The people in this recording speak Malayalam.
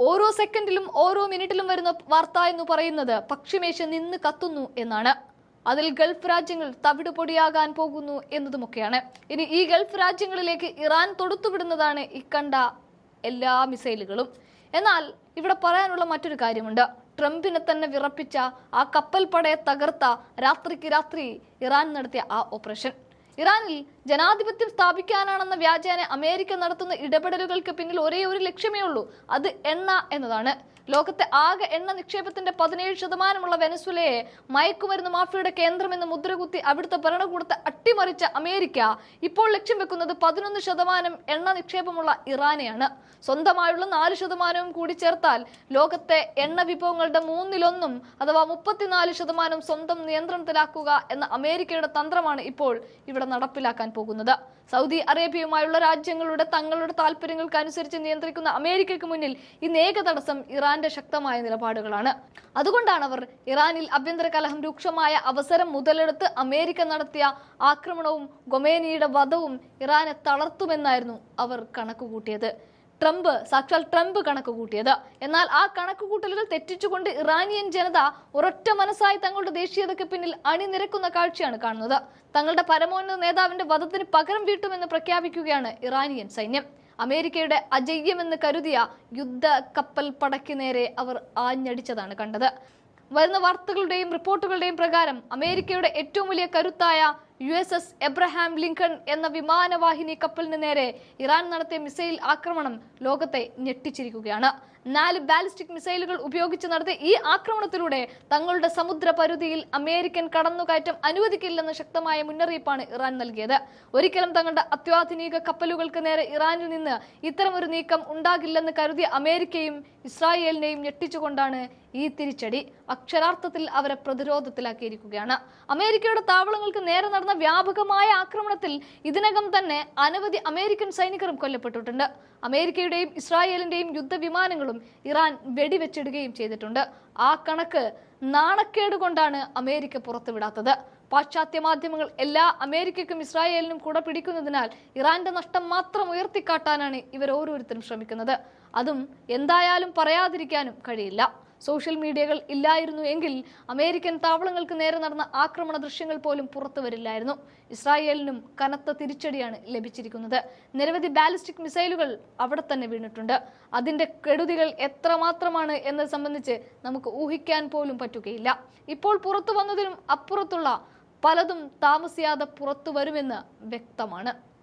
ഓരോ സെക്കൻഡിലും ഓരോ മിനിറ്റിലും വരുന്ന വാർത്ത എന്ന് പറയുന്നത് പക്ഷിമേശ നിന്ന് കത്തുന്നു എന്നാണ്. അതിൽ ഗൾഫ് രാജ്യങ്ങൾ തവിടുപൊടിയാകാൻ പോകുന്നു എന്നതുമൊക്കെയാണ്. ഇനി ഈ ഗൾഫ് രാജ്യങ്ങളിലേക്ക് ഇറാൻ തൊടുത്തുവിടുന്നതാണ് ഇക്കണ്ട എല്ലാ മിസൈലുകളും. എന്നാൽ ഇവിടെ പറയാനുള്ള മറ്റൊരു കാര്യമുണ്ട്. ട്രംപിനെ തന്നെ വിറപ്പിച്ച ആ കപ്പൽ പടയെ തകർത്ത രാത്രിക്ക് രാത്രി ഇറാൻ നടത്തിയ ആ ഓപ്പറേഷൻ. ഇറാനിൽ ജനാധിപത്യം സ്ഥാപിക്കാനാണെന്ന വ്യാജേന അമേരിക്ക നടത്തുന്ന ഇടപെടലുകൾക്ക് പിന്നിൽ ഒരേ ഒരു ലക്ഷ്യമേ ഉള്ളൂ, അത് എണ്ണ എന്നതാണ്. ലോകത്തെ ആകെ എണ്ണ നിക്ഷേപത്തിന്റെ 17% വെനസ്വേലയെ മയക്കുമരുന്ന് മാഫിയയുടെ കേന്ദ്രമെന്ന് മുദ്രകുത്തി അവിടുത്തെ ഭരണകൂടത്തെ അട്ടിമറിച്ച അമേരിക്ക ഇപ്പോൾ ലക്ഷ്യം വെക്കുന്നത് 11% എണ്ണ നിക്ഷേപമുള്ള ഇറാനെയാണ്. സ്വന്തമായുള്ള 4% കൂടി ചേർത്താൽ ലോകത്തെ എണ്ണ വിഭവങ്ങളുടെ 1/3 അഥവാ 34% സ്വന്തം നിയന്ത്രണത്തിലാക്കുക എന്ന അമേരിക്കയുടെ തന്ത്രമാണ് ഇപ്പോൾ ഇവിടെ നടപ്പിലാക്കാൻ പോകുന്നത്. സൗദി അറേബ്യയുമായുള്ള രാജ്യങ്ങളുടെ തങ്ങളുടെ താല്പര്യങ്ങൾക്ക് അനുസരിച്ച് നിയന്ത്രിക്കുന്ന അമേരിക്കയ്ക്ക് മുന്നിൽ ഇന്ന് ഏക തടസ്സം ഇറാന്റെ ശക്തമായ നിലപാടുകളാണ്. അതുകൊണ്ടാണ് അവർ ഇറാനിൽ ആഭ്യന്തര കലഹം രൂക്ഷമായ അവസരം മുതലെടുത്ത് അമേരിക്ക നടത്തിയ ആക്രമണവും ഖൊമേനിയുടെ വധവും ഇറാനെ തളർത്തുമെന്നായിരുന്നു അവർ കണക്കുകൂട്ടിയത്. സാക്ഷാൽ ട്രംപ് കണക്ക് കൂട്ടിയത്. എന്നാൽ ആ കണക്കുകൂട്ടലുകൾ തെറ്റിച്ചുകൊണ്ട് ഇറാനിയൻ ജനത ഒരൊറ്റ മനസ്സായി തങ്ങളുടെ ദേശീയതയ്ക്ക് പിന്നിൽ അണിനിരക്കുന്ന കാഴ്ചയാണ് കാണുന്നത്. തങ്ങളുടെ പരമോന്നത നേതാവിന്റെ വധത്തിന് പകരം വീട്ടുമെന്ന് പ്രഖ്യാപിക്കുകയാണ് ഇറാനിയൻ സൈന്യം. അമേരിക്കയുടെ അജയ്യമെന്ന് കരുതിയ യുദ്ധ കപ്പൽ പടയ്ക്ക് നേരെ അവർ ആഞ്ഞടിച്ചതാണ് കണ്ടത്. വരുന്ന വാർത്തകളുടെയും റിപ്പോർട്ടുകളുടെയും പ്രകാരം അമേരിക്കയുടെ ഏറ്റവും വലിയ കരുത്തായ USS എബ്രഹാം ലിങ്കൺ എന്ന വിമാനവാഹിനി കപ്പലിന് നേരെ ഇറാൻ നടത്തിയ മിസൈൽ ആക്രമണം ലോകത്തെ ഞെട്ടിച്ചിരിക്കുകയാണ്. 4 ബാലിസ്റ്റിക് മിസൈലുകൾ ഉപയോഗിച്ച് നടത്തിയ ഈ ആക്രമണത്തിലൂടെ തങ്ങളുടെ സമുദ്ര പരിധിയിൽ അമേരിക്കൻ കടന്നുകയറ്റം അനുവദിക്കില്ലെന്ന ശക്തമായ മുന്നറിയിപ്പാണ് ഇറാൻ നൽകിയത്. ഒരിക്കലും തങ്ങളുടെ അത്യാധുനിക കപ്പലുകൾക്ക് നേരെ ഇറാനിൽ നിന്ന് ഇത്തരമൊരു നീക്കം ഉണ്ടാകില്ലെന്ന് കരുതിയ അമേരിക്കയും ഇസ്രായേലിനെയും ഞെട്ടിച്ചുകൊണ്ടാണ് ഈ തിരിച്ചടി. അക്ഷരാർത്ഥത്തിൽ അവരെ പ്രതിരോധത്തിലാക്കിയിരിക്കുകയാണ്. അമേരിക്കയുടെ താവളങ്ങൾക്ക് നേരെ നടന്ന വ്യാപകമായ ആക്രമണത്തിൽ ഇതിനകം തന്നെ അനവധി അമേരിക്കൻ സൈനികരും കൊല്ലപ്പെട്ടിട്ടുണ്ട്. അമേരിക്കയുടെയും ഇസ്രായേലിന്റെയും യുദ്ധവിമാനങ്ങളും ഇറാൻ വെടിവെച്ചിടുകയും ചെയ്തിട്ടുണ്ട്. ആ കണക്ക് നാണക്കേട് കൊണ്ടാണ് അമേരിക്ക പുറത്തുവിടാത്തത്. പാശ്ചാത്യ മാധ്യമങ്ങൾ എല്ലാ അമേരിക്കയ്ക്കും ഇസ്രായേലിനും കൂടെ പിടിക്കുന്നതിനാൽ ഇറാന്റെ നഷ്ടം മാത്രം ഉയർത്തിക്കാട്ടാനാണ് ഇവർ ഓരോരുത്തരും ശ്രമിക്കുന്നത്. അതും എന്തായാലും പറയാതിരിക്കാനും കഴിയില്ല. സോഷ്യൽ മീഡിയകൾ ഇല്ലായിരുന്നു എങ്കിൽ അമേരിക്കൻ താവളങ്ങൾക്ക് നേരെ നടന്ന ആക്രമണ ദൃശ്യങ്ങൾ പോലും പുറത്തു വരില്ലായിരുന്നു. ഇസ്രായേലിനും കനത്ത തിരിച്ചടിയാണ് ലഭിച്ചിരിക്കുന്നത്. നിരവധി ബാലിസ്റ്റിക് മിസൈലുകൾ അവിടെ തന്നെ വീണിട്ടുണ്ട്. അതിന്റെ കെടുതികൾ എത്രമാത്രമാണ് എന്നത് സംബന്ധിച്ച് നമുക്ക് ഊഹിക്കാൻ പോലും പറ്റുകയില്ല. ഇപ്പോൾ പുറത്തു വന്നതിനും അപ്പുറത്തുള്ള പലതും താമസിയാതെ പുറത്തു വരുമെന്ന് വ്യക്തമാണ്.